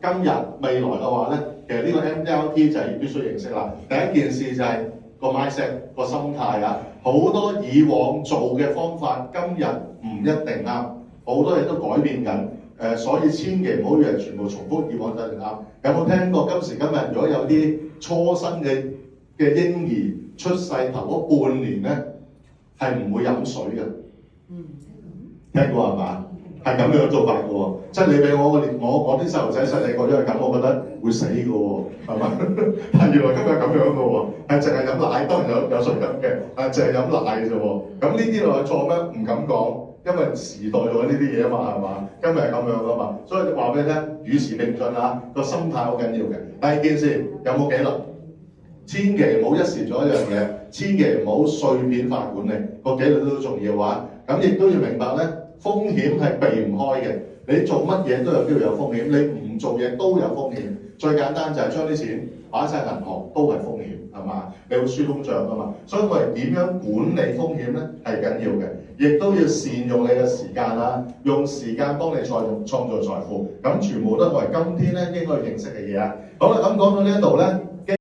今日、未來嘅話咧，其實呢個 MDRT 就係必須認識啦。第一件事就係個 mindset 個心態啊，好多以往做嘅方法今日唔一定啱，好多嘢都改變緊。所以千祈唔好以為全部重複以往就係啱。有冇聽過今時今日如果有啲初生嘅嬰兒出世頭嗰半年咧，係唔會飲水嘅？聽過係嘛？係咁樣做法嘅喎，即係你俾我啲細路仔細細個因為咁，我覺得會死嘅喎，係嘛？但係原來今日咁樣嘅喎，係淨係飲奶，當然有水飲嘅，淨係飲奶嘅啫喎。咁呢啲係錯咩？唔敢講，因為時代做緊呢啲嘢啊嘛，係嘛？今日係咁樣啊嘛，所以話俾你聽，與時並進啊，個心態好緊要嘅。第二件事有冇紀律？千祈唔好一時做一樣嘢，千祈唔好碎片化管理，個紀律都重要啊。咁亦都要明白咧。風險係避唔開嘅，你做乜嘢都有機會有風險，你唔做嘢都有風險。最簡單就係將啲錢擺晒銀行都係風險，係嘛？你會輸通脹㗎嘛？所以我哋點樣管理風險咧係緊要嘅，亦都要善用你嘅時間啦，用時間幫你創造財富。咁全部都係我哋今天咧應該認識嘅嘢啊。好啦，咁講到呢一度咧。